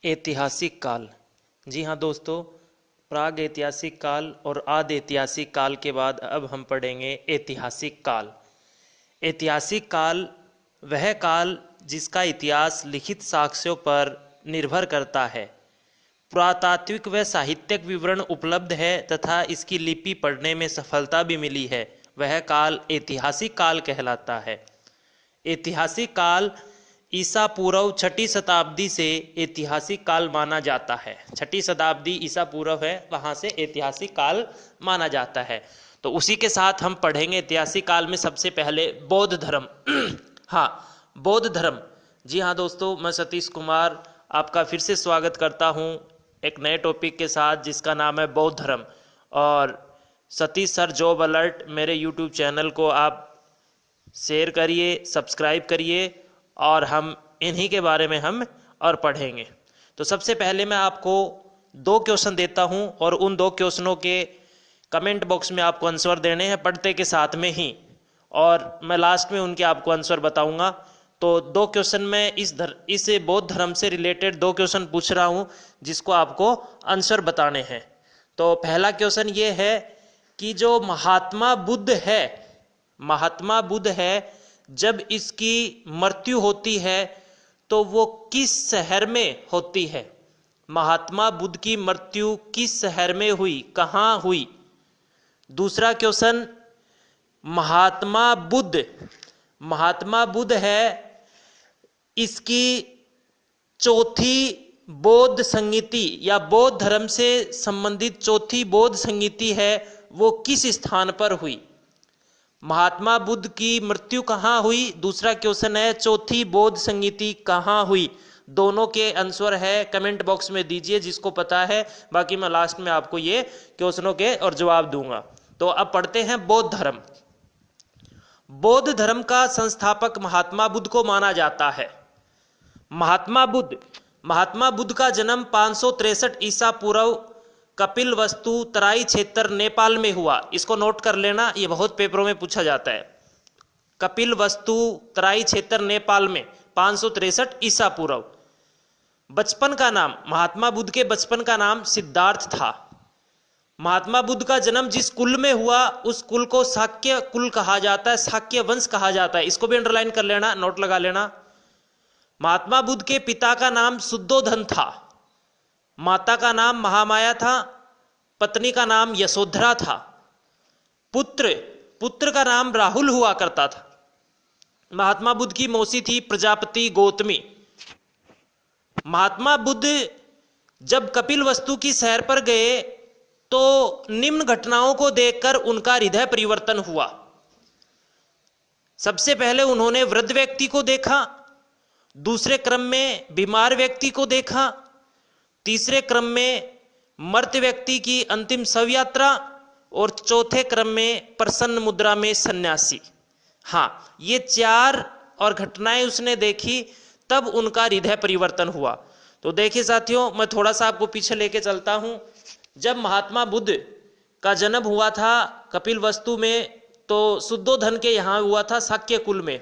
ऐतिहासिक काल। जी हाँ दोस्तों, प्राग ऐतिहासिक काल और आदि ऐतिहासिक काल के बाद अब हम पढ़ेंगे ऐतिहासिक काल। ऐतिहासिक काल वह काल जिसका इतिहास लिखित साक्ष्यों पर निर्भर करता है। पुरातात्विक व साहित्यिक विवरण उपलब्ध है तथा इसकी लिपि पढ़ने में सफलता भी मिली है। वह काल ऐतिहासिक काल कहलाता है। ऐतिहासिक काल ईसा पूर्व 6ठी शताब्दी से ऐतिहासिक काल माना जाता है। 6ठी शताब्दी ईसा पूर्व है, वहाँ से ऐतिहासिक काल माना जाता है। तो उसी के साथ हम पढ़ेंगे ऐतिहासिक काल में सबसे पहले बौद्ध धर्म। हाँ, बौद्ध धर्म। जी हाँ दोस्तों, मैं सतीश कुमार आपका फिर से स्वागत करता हूँ एक नए टॉपिक के साथ जिसका नाम है बौद्ध धर्म। और सतीश सर जॉब अलर्ट मेरे यूट्यूब चैनल को आप शेयर करिए, सब्सक्राइब करिए और हम इन्हीं के बारे में हम और पढ़ेंगे। तो सबसे पहले मैं आपको 2 क्वेश्चन देता हूं और उन 2 क्वेश्चनों के कमेंट बॉक्स में आपको आंसर देने हैं पढ़ते के साथ में ही, और मैं लास्ट में उनके आपको आंसर बताऊंगा। तो 2 क्वेश्चन में इस बौद्ध धर्म से रिलेटेड 2 क्वेश्चन पूछ रहा हूं जिसको आपको आंसर बताने हैं। तो पहला क्वेश्चन ये है कि जो महात्मा बुद्ध है जब इसकी मृत्यु होती है तो वो किस शहर में होती है? महात्मा बुद्ध की मृत्यु किस शहर में हुई, कहाँ हुई? दूसरा क्वेश्चन, महात्मा बुद्ध है, इसकी चौथी बौद्ध संगीति या बौद्ध धर्म से संबंधित चौथी बौद्ध संगीति है वो किस स्थान पर हुई? महात्मा बुद्ध की मृत्यु कहाँ हुई? दूसरा क्वेश्चन है चौथी बौद्ध संगीति कहाँ हुई? दोनों के आंसर है कमेंट बॉक्स में दीजिए जिसको पता है, बाकी मैं लास्ट में आपको ये क्वेश्चनों के और जवाब दूंगा। तो अब पढ़ते हैं बौद्ध धर्म। बौद्ध धर्म का संस्थापक महात्मा बुद्ध को माना जाता है। महात्मा बुद्ध का जन्म 563 ईसा पूर्व कपिलवस्तु तराई क्षेत्र नेपाल में हुआ। इसको नोट कर लेना, ये बहुत पेपरों में पूछा जाता है। कपिलवस्तु तराई क्षेत्र नेपाल में 563 ईसा पूर्व। बचपन का नाम, महात्मा बुद्ध के बचपन का नाम सिद्धार्थ था। महात्मा बुद्ध का जन्म जिस कुल में हुआ उस कुल को शाक्य कुल कहा जाता है, शाक्य वंश कहा जाता है। इसको भी अंडरलाइन कर लेना, नोट लगा लेना। महात्मा बुद्ध के पिता का नाम शुद्धोधन था, माता का नाम महामाया था, पत्नी का नाम यशोधरा था। पुत्र का नाम राहुल हुआ करता था। महात्मा बुद्ध की मौसी थी प्रजापति गौतमी। महात्मा बुद्ध जब कपिलवस्तु की सैर पर गए तो निम्न घटनाओं को देखकर उनका हृदय परिवर्तन हुआ। सबसे पहले उन्होंने वृद्ध व्यक्ति को देखा, दूसरे क्रम में बीमार व्यक्ति को देखा, तीसरे क्रम में मर्त व्यक्ति की अंतिम शव यात्रा और चौथे क्रम में प्रसन्न मुद्रा में सन्यासी। हाँ, ये 4 और घटनाएं उसने देखी, तब उनका हृदय परिवर्तन हुआ। तो देखिए साथियों, मैं थोड़ा सा आपको पीछे लेके चलता हूं। जब महात्मा बुद्ध का जन्म हुआ था कपिलवस्तु में तो शुद्धोधन के यहाँ हुआ था, शाक्य कुल में।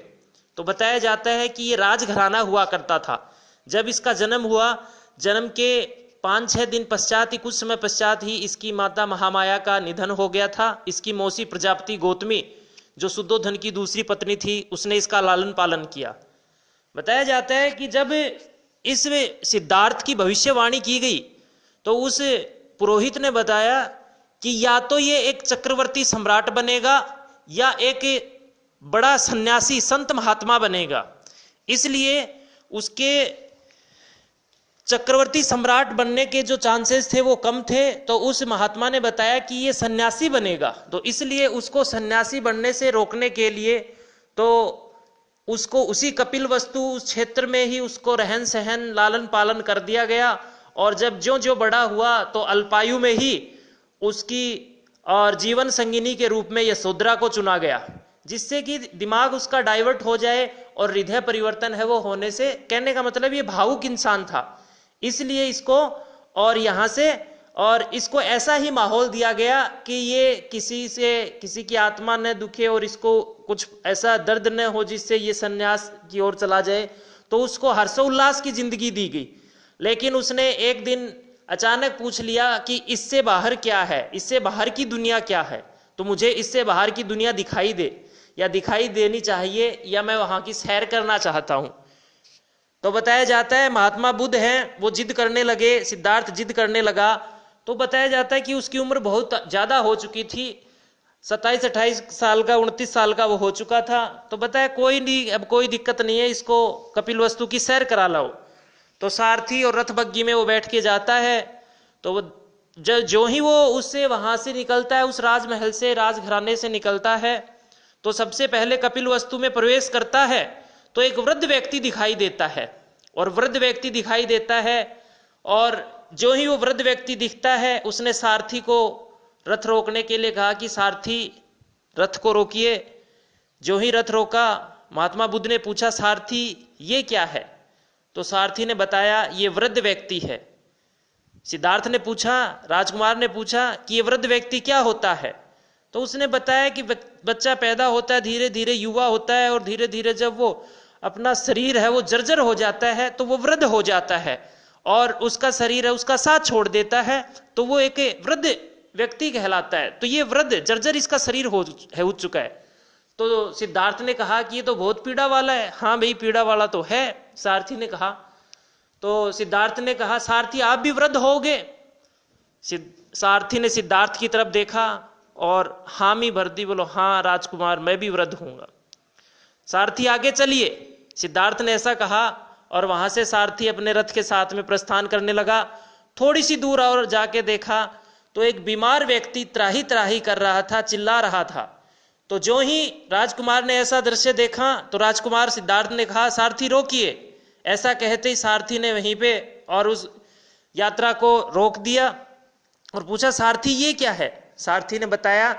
तो बताया जाता है कि ये राजघराना हुआ करता था। जब इसका जन्म हुआ, जन्म के 5-6 दिन पश्चात ही, कुछ समय पश्चात ही इसकी माता महामाया का निधन हो गया था। इसकी मौसी प्रजापति गौतमी जो शुद्धोधन की दूसरी पत्नी थी, उसने इसका लालन पालन किया। बताया जाता है कि जब इस सिद्धार्थ की भविष्यवाणी की गई तो उस पुरोहित ने बताया कि या तो ये एक चक्रवर्ती सम्राट बनेगा या एक बड़ा सन्यासी संत महात्मा बनेगा। इसलिए उसके चक्रवर्ती सम्राट बनने के जो चांसेस थे वो कम थे। तो उस महात्मा ने बताया कि ये सन्यासी बनेगा, तो इसलिए उसको सन्यासी बनने से रोकने के लिए तो उसको उसी कपिलवस्तु उस क्षेत्र में ही उसको रहन सहन लालन पालन कर दिया गया। और जब ज्यों ज्यों बड़ा हुआ तो अल्पायु में ही उसकी और जीवन संगिनी के रूप में यशोधरा को चुना गया, जिससे कि दिमाग उसका डाइवर्ट हो जाए और हृदय परिवर्तन है वो होने से, कहने का मतलब ये भावुक इंसान था, इसलिए इसको और यहां से और इसको ऐसा ही माहौल दिया गया कि ये किसी की आत्मा न दुखे और इसको कुछ ऐसा दर्द न हो जिससे ये सन्यास की ओर चला जाए। तो उसको हर्षोल्लास की जिंदगी दी गई। लेकिन उसने एक दिन अचानक पूछ लिया कि इससे बाहर क्या है, इससे बाहर की दुनिया क्या है, तो मुझे इससे बाहर की दुनिया दिखाई दे, या दिखाई देनी चाहिए, या मैं वहां की सैर करना चाहता हूं। तो बताया जाता है महात्मा बुद्ध हैं, वो जिद करने लगे, सिद्धार्थ जिद करने लगा। तो बताया जाता है कि उसकी उम्र बहुत ज्यादा हो चुकी थी, 27-28 साल का, 29 साल का वो हो चुका था। तो बताया कोई नहीं, अब कोई दिक्कत नहीं है, इसको कपिलवस्तु की सैर करा लाओ। तो सारथी और रथ बग्गी में वो बैठ के जाता है। तो वो जो ही वो उससे वहां से निकलता है, उस राजमहल से, राजघराने से निकलता है, तो सबसे पहले कपिलवस्तु में प्रवेश करता है तो एक वृद्ध व्यक्ति दिखाई देता है, और वृद्ध व्यक्ति दिखाई देता है, और जो ही वो वृद्ध व्यक्ति दिखता है, उसने सारथी को रथ रोकने के लिए कहा कि सारथी रथ को रोकिए। जो ही रथ रोका, महात्मा बुद्ध ने पूछा सारथी ये क्या है? तो सारथी ने बताया ये वृद्ध व्यक्ति है। सिद्धार्थ ने पूछा, राजकुमार ने पूछा कि ये वृद्ध व्यक्ति क्या होता है? तो उसने बताया कि बच्चा पैदा होता है, धीरे धीरे युवा होता है, और धीरे धीरे जब वो अपना शरीर है वो जर्जर हो जाता है तो वो वृद्ध हो जाता है, और उसका शरीर है उसका साथ छोड़ देता है, तो वो एक वृद्ध व्यक्ति कहलाता है। तो ये वृद्ध जर्जर इसका शरीर हो चुका है। तो सिद्धार्थ ने कहा कि ये तो बहुत पीड़ा वाला है। हाँ भाई, पीड़ा वाला तो है, सारथी ने कहा। तो सिद्धार्थ ने कहा सारथी आप भी वृद्ध होगे? सारथी ने सिद्धार्थ की तरफ देखा और हामी भर दी, बोलो हाँ राजकुमार मैं भी वृद्ध हूंगा। सारथी आगे चलिए, सिद्धार्थ ने ऐसा कहा, और वहां से सारथी अपने रथ के साथ में प्रस्थान करने लगा। थोड़ी सी दूर और जाके देखा तो एक बीमार व्यक्ति त्राही त्राही कर रहा था, चिल्ला रहा था। तो जो ही राजकुमार ने ऐसा दृश्य देखा तो राजकुमार सिद्धार्थ ने कहा सारथी रोकिए। ऐसा कहते ही सारथी ने वहीं पे और उस यात्रा को रोक दिया और पूछा सारथी ये क्या है? सारथी ने बताया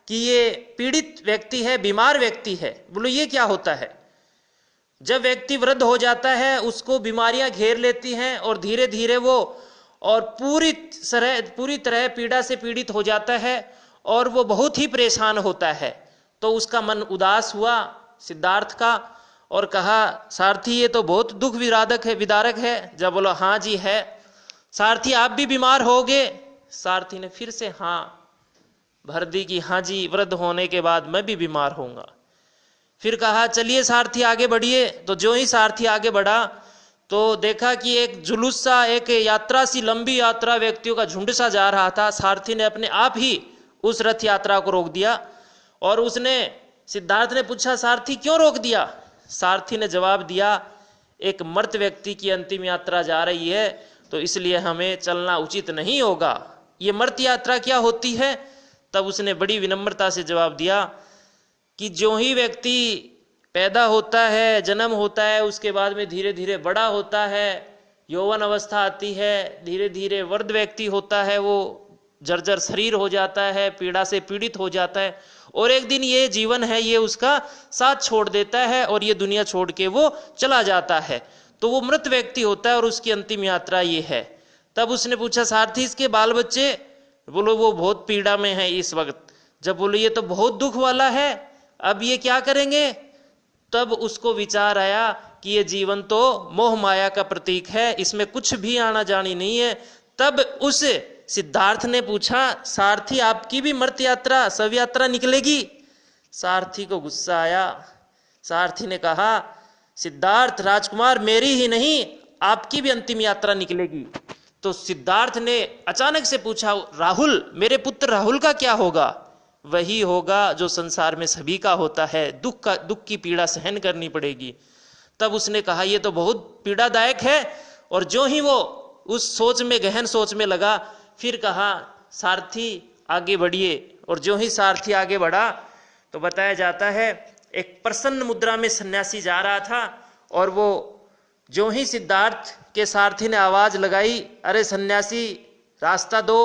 कि ये पीड़ित व्यक्ति है, बीमार व्यक्ति है। बोलो ये क्या होता है? जब व्यक्ति वृद्ध हो जाता है उसको बीमारियां घेर लेती हैं और धीरे धीरे वो और पूरी तरह पीड़ा से पीड़ित हो जाता है और वो बहुत ही परेशान होता है। तो उसका मन उदास हुआ सिद्धार्थ का और कहा सारथी ये तो बहुत दुख विदारक है। जब बोला हाँ जी है। सारथी आप भी बीमार होगे? सारथी ने फिर से हाँ भर दी कि हाँ जी, वृद्ध होने के बाद मैं भी बीमार होऊंगा। फिर कहा चलिए सारथी आगे बढ़िए। तो जो ही सारथी आगे बढ़ा तो देखा कि एक जुलूस सा, एक यात्रा सी, लंबी यात्रा, व्यक्तियों का झुंड सा जा रहा था। सारथी ने अपने आप ही उस रथ यात्रा को रोक दिया और उसने सिद्धार्थ ने पूछा सारथी क्यों रोक दिया? सारथी ने जवाब दिया एक मृत व्यक्ति की अंतिम यात्रा जा रही है तो इसलिए हमें चलना उचित नहीं होगा। ये मृत यात्रा क्या होती है? तब उसने बड़ी विनम्रता से जवाब दिया कि जो ही व्यक्ति पैदा होता है, जन्म होता है, उसके बाद में धीरे धीरे बड़ा होता है, यौवन अवस्था आती है, धीरे धीरे वृद्ध व्यक्ति होता है, वो जर्जर शरीर हो जाता है, पीड़ा से पीड़ित हो जाता है और एक दिन ये जीवन है ये उसका साथ छोड़ देता है और ये दुनिया छोड़ के वो चला जाता है। तो वो मृत व्यक्ति होता है और उसकी अंतिम यात्रा ये है। तब उसने पूछा सारथी इसके बाल बच्चे? बोलो वो बहुत पीड़ा में है इस वक्त। जब बोलो ये तो बहुत दुख वाला है, अब ये क्या करेंगे? तब उसको विचार आया कि ये जीवन तो मोह माया का प्रतीक है, इसमें कुछ भी आना जानी नहीं है। तब उस सिद्धार्थ ने पूछा सारथी आपकी भी मृत यात्रा, शव यात्रा निकलेगी? सारथी को गुस्सा आया। सारथी ने कहा सिद्धार्थ राजकुमार मेरी ही नहीं आपकी भी अंतिम यात्रा निकलेगी। तो सिद्धार्थ ने अचानक से पूछा राहुल, मेरे पुत्र राहुल का क्या होगा? वही होगा जो संसार में सभी का होता है, दुख की पीड़ा सहन करनी पड़ेगी। तब उसने कहा ये तो बहुत पीड़ादायक है। और जो ही वो उस सोच में, गहन सोच में लगा, फिर कहा सारथी आगे बढ़िए। और जो ही सारथी आगे बढ़ा तो बताया जाता है एक प्रसन्न मुद्रा में सन्यासी जा रहा था और वो जो ही सिद्धार्थ के सारथी ने आवाज लगाई अरे सन्यासी रास्ता दो,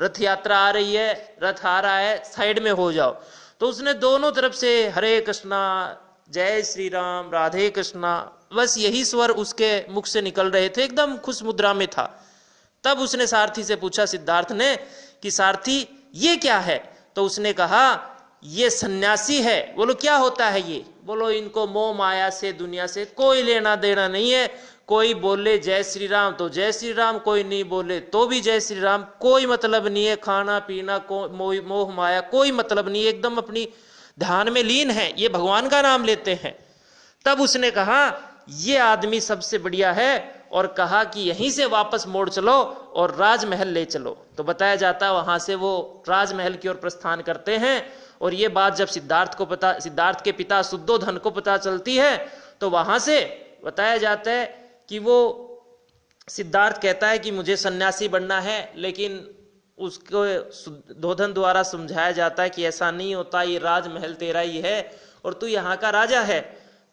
रथ यात्रा आ रही है, रथ आ रहा है, साइड में हो जाओ। तो उसने दोनों तरफ से हरे कृष्णा, जय श्री राम, राधे कृष्णा, बस यही स्वर उसके मुख से निकल रहे थे, एकदम खुश मुद्रा में था। तब उसने सारथी से पूछा सिद्धार्थ ने कि सारथी ये क्या है? तो उसने कहा ये सन्यासी है। बोलो क्या होता है ये? बोलो इनको मोह माया से, दुनिया से कोई लेना देना नहीं है, कोई बोले जय श्री राम तो जय श्री राम, कोई नहीं बोले तो भी जय श्री राम, कोई मतलब नहीं है, खाना पीना को मोह माया कोई मतलब नहीं, एकदम अपनी ध्यान में लीन है, ये भगवान का नाम लेते हैं। तब उसने कहा ये आदमी सबसे बढ़िया है और कहा कि यहीं से वापस मोड़ चलो और राजमहल ले चलो। तो बताया जाता है वहां से वो राजमहल की ओर प्रस्थान करते हैं। और ये बात जब सिद्धार्थ के पिता शुद्धोधन को पता चलती है तो वहां से बताया जाता है कि वो सिद्धार्थ कहता है कि मुझे सन्यासी बनना है, लेकिन उसको शुद्धोधन द्वारा समझाया जाता है कि ऐसा नहीं होता, ये राजमहल तेरा ही है और तू यहाँ का राजा है।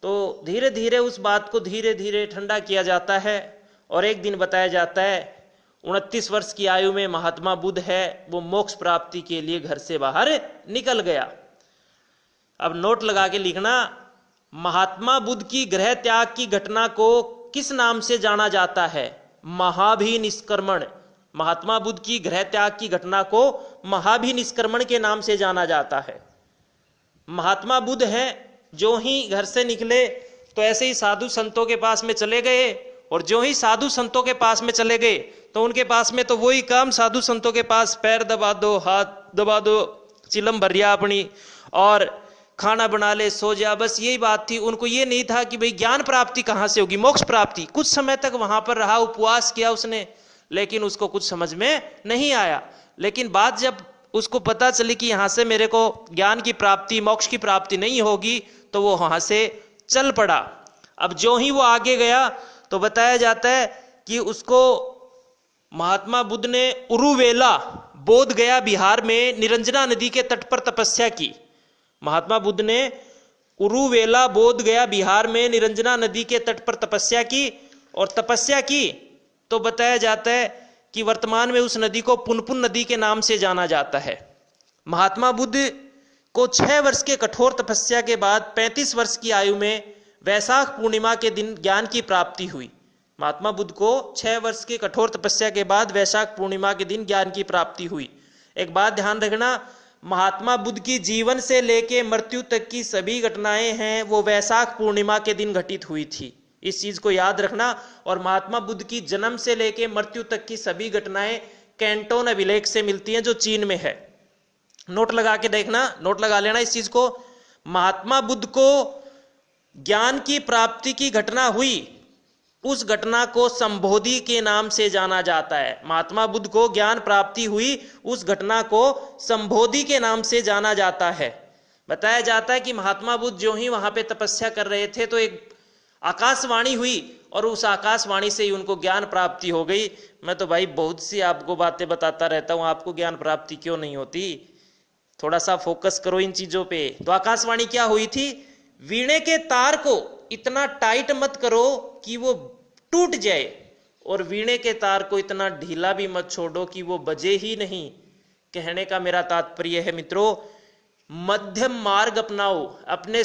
तो धीरे धीरे उस बात को धीरे धीरे ठंडा किया जाता है। और एक दिन बताया जाता है 29 वर्ष की आयु में महात्मा बुद्ध है वो मोक्ष प्राप्ति के लिए घर से बाहर निकल गया। अब नोट लगा के लिखना, महात्मा बुद्ध की गृह त्याग की घटना को किस नाम से जाना जाता है? महाभिनिष्क्रमण। महात्मा बुद्ध की गृह त्याग की घटना को महाभिनिष्क्रमण के नाम से जाना जाता है। महात्मा बुद्ध हैं, जो ही घर से निकले तो ऐसे ही साधु संतों के पास में चले गए, और जो ही साधु संतों के पास में चले गए तो उनके पास में तो वही काम, साधु संतों के पास पैर दबा दो, हाथ दबा दो, चिलम भरिया अपनी और खाना बना ले, सो जा, बस यही बात थी। उनको ये नहीं था कि भाई ज्ञान प्राप्ति कहां से होगी, मोक्ष प्राप्ति। कुछ समय तक वहां पर रहा, उपवास किया उसने, लेकिन उसको कुछ समझ में नहीं आया। लेकिन बात जब उसको पता चली कि यहां से मेरे को ज्ञान की प्राप्ति, मोक्ष की प्राप्ति नहीं होगी, तो वो वहां से चल पड़ा। अब जो ही वो आगे गया तो बताया जाता है कि उसको महात्मा बुद्ध ने उरुवेला बोध गया बिहार में निरंजना नदी के तट पर तपस्या की। महात्मा बुद्ध ने उरुवेला बोध गया बिहार में निरंजना नदी के तट पर तपस्या की, और तपस्या की तो बताया जाता है कि वर्तमान में उस नदी को पुनपुन नदी के नाम से जाना जाता है। महात्मा बुद्ध को 6 वर्ष के कठोर तपस्या के बाद 35 वर्ष की आयु में वैशाख पूर्णिमा के दिन ज्ञान की प्राप्ति हुई। महात्मा बुद्ध को 6 वर्ष के कठोर तपस्या के बाद वैशाख पूर्णिमा के दिन ज्ञान की प्राप्ति हुई। एक बात ध्यान रखना, महात्मा बुद्ध की जीवन से लेके मृत्यु तक की सभी घटनाएं हैं वो वैशाख पूर्णिमा के दिन घटित हुई थी, इस चीज को याद रखना। और महात्मा बुद्ध की जन्म से लेके मृत्यु तक की सभी घटनाएं कैंटोन अभिलेख से मिलती हैं जो चीन में है। नोट लगा के देखना, नोट लगा लेना इस चीज को। महात्मा बुद्ध को ज्ञान की प्राप्ति की घटना हुई, उस घटना को संबोधि के नाम से जाना जाता है। महात्मा बुद्ध को ज्ञान प्राप्ति हुई, उस घटना को संबोधि के नाम से जाना जाता है। बताया जाता है कि महात्मा बुद्ध जो ही वहां पे तपस्या कर रहे थे तो एक आकाशवाणी हुई, और उस आकाशवाणी से ही उनको ज्ञान प्राप्ति हो गई। मैं तो भाई बहुत सी आपको बातें बताता रहता हूं, आपको ज्ञान प्राप्ति क्यों नहीं होती? थोड़ा सा फोकस करो इन चीजों पे। तो आकाशवाणी क्या हुई थी? वीणे के तार को इतना टाइट मत करो कि वो टूट जाए, और वीणे के तार को इतना ढीला भी मत छोड़ो कि वो बजे ही नहीं। कहने का मेरा तात्पर्य है मित्रों, मध्यम मार्ग अपनाओ। अपने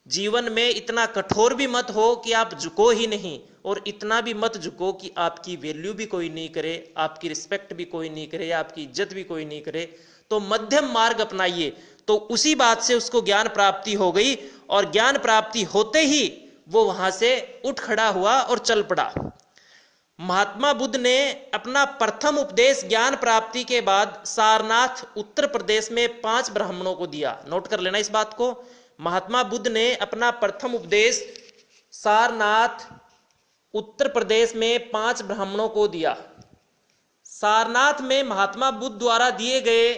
जीवन में इतना कठोर भी मत हो कि आप झुको ही नहीं, और इतना भी मत झुको कि आपकी वैल्यू भी कोई नहीं करे, आपकी रिस्पेक्ट भी कोई नहीं करे, आपकी इज्जत भी कोई नहीं करे। तो मध्यम मार्ग अपनाइए। तो उसी बात से उसको ज्ञान प्राप्ति हो गई, और ज्ञान प्राप्ति होते ही वो वहां से उठ खड़ा हुआ और चल पड़ा। महात्मा बुद्ध ने अपना प्रथम उपदेश ज्ञान प्राप्ति के बाद सारनाथ उत्तर प्रदेश में 5 ब्राह्मणों को दिया। नोट कर लेना इस बात को। महात्मा बुद्ध ने अपना प्रथम उपदेश सारनाथ उत्तर प्रदेश में 5 ब्राह्मणों को दिया। सारनाथ में महात्मा बुद्ध द्वारा दिए गए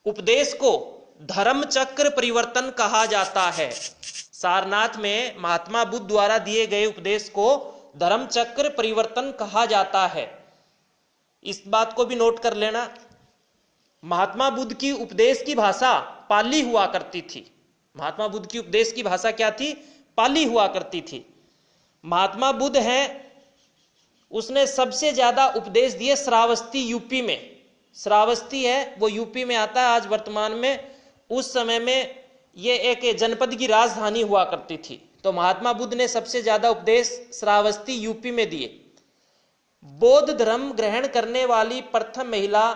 उपदेश को धर्म चक्र परिवर्तन कहा जाता है। सारनाथ में महात्मा बुद्ध द्वारा दिए गए उपदेश को धर्म चक्र परिवर्तन कहा जाता है। इस बात को भी नोट कर लेना। महात्मा बुद्ध की उपदेश की भाषा पाली हुआ करती थी। महात्मा बुद्ध की उपदेश की भाषा क्या थी? पाली हुआ करती थी। महात्मा बुद्ध है, उसने सबसे ज्यादा उपदेश दिए श्रावस्ती यूपी में। श्रावस्ती है वो यूपी में आता है आज वर्तमान में। उस समय में ये एक जनपद की राजधानी हुआ करती थी। तो महात्मा बुद्ध ने सबसे ज्यादा उपदेश श्रावस्ती यूपी में दिए। बौद्ध धर्म ग्रहण करने वाली प्रथम महिला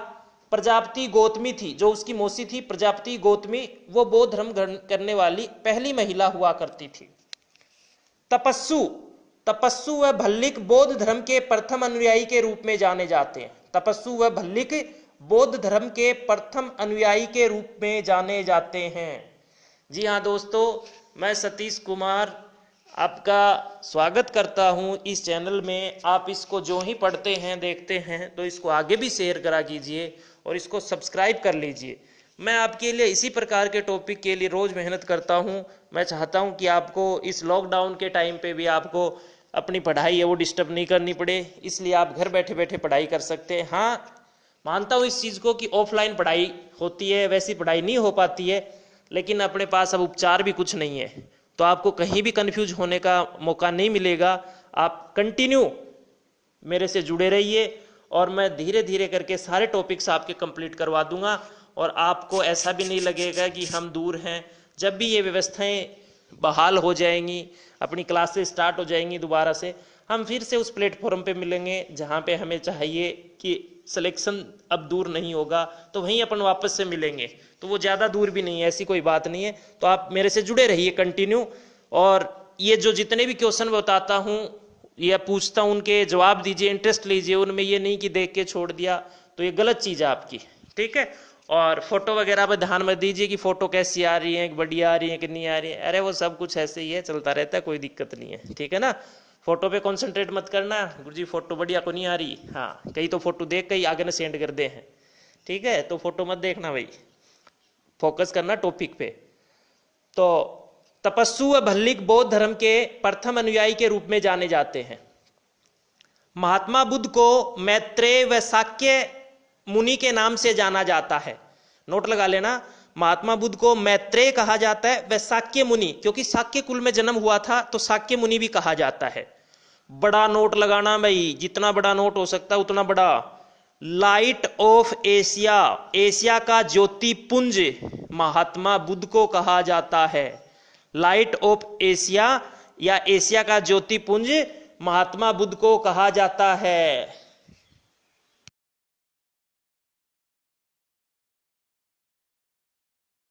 प्रजापति गौतमी थी, जो उसकी मौसी थी प्रजापति गौतमी, वो बौद्ध धर्म ग्रहण करने वाली पहली महिला हुआ करती थी। तपस्सु तपस्सु व भल्लिक बौद्ध धर्म के प्रथम अनुयायी के रूप में जाने जाते हैं। तपस्सु व भल्लिक बौद्ध धर्म के प्रथम अनुयायी के रूप में जाने जाते हैं। जी हाँ दोस्तों, मैं सतीश कुमार आपका स्वागत करता हूं इस चैनल में। आप इसको जो ही पढ़ते हैं देखते हैं तो इसको आगे भी शेयर करा कीजिए और इसको सब्सक्राइब कर लीजिए। मैं आपके लिए इसी प्रकार के टॉपिक के लिए रोज मेहनत करता हूं। मैं चाहता हूं कि आपको इस लॉकडाउन के टाइम पे भी आपको अपनी पढ़ाई है वो डिस्टर्ब नहीं करनी पड़े, इसलिए आप घर बैठे बैठे पढ़ाई कर सकते हैं। हाँ, मानता हूं इस चीज़ को कि ऑफलाइन पढ़ाई होती है, वैसी पढ़ाई नहीं हो पाती है, लेकिन अपने पास अब उपचार भी कुछ नहीं है, तो आपको कहीं भी कंफ्यूज होने का मौका नहीं मिलेगा। आप कंटिन्यू मेरे से जुड़े रहिए और मैं धीरे धीरे करके सारे टॉपिक्स आपके कंप्लीट करवा दूंगा और आपको ऐसा भी नहीं लगेगा कि हम दूर हैं। जब भी ये व्यवस्थाएं बहाल हो जाएंगी, अपनी क्लासेस स्टार्ट हो जाएंगी दोबारा से, हम फिर से उस प्लेटफॉर्म पे मिलेंगे जहाँ पे हमें चाहिए कि सिलेक्शन अब दूर नहीं होगा, तो वहीं अपन वापस से मिलेंगे। तो वो ज़्यादा दूर भी नहीं है, ऐसी कोई बात नहीं है। तो आप मेरे से जुड़े रहिए कंटिन्यू, और ये जो जितने भी क्वेश्चन बताता हूँ या पूछता हूँ उनके जवाब दीजिए, इंटरेस्ट लीजिए उनमें। ये नहीं कि देख के छोड़ दिया, तो ये गलत चीज़ है आपकी, ठीक है। और फोटो वगैरह पर ध्यान मत दीजिए कि फोटो कैसी आ रही है, बढ़िया आ रही है कि नहीं आ रही है। अरे वो सब कुछ ऐसे ही है, चलता रहता है, कोई दिक्कत नहीं है, ठीक है ना। फोटो पे कंसंट्रेट मत करना, गुरुजी फोटो बढ़िया को नहीं आ रही। हाँ, कई तो फोटो देख के ही आगे ने सेंड कर दे हैं, ठीक है। तो फोटो मत देखना भाई, फोकस करना टॉपिक पे। तो तपस्सु व भल्लिक बौद्ध धर्म के प्रथम अनुयायी के रूप में जाने जाते हैं। महात्मा बुद्ध को मैत्रेय व शाक्य मुनि के नाम से जाना जाता है। नोट लगा लेना, महात्मा बुद्ध को मैत्रेय कहा जाता है व शाक्य मुनि, क्योंकि शाक्य कुल में जन्म हुआ था तो शाक्य मुनि भी कहा जाता है। बड़ा नोट लगाना भाई, जितना बड़ा नोट हो सकता है उतना बड़ा। लाइट ऑफ एशिया, एशिया का ज्योतिपुंज महात्मा बुद्ध को कहा जाता है। लाइट ऑफ एशिया या एशिया का ज्योतिपुंज महात्मा बुद्ध को कहा जाता है।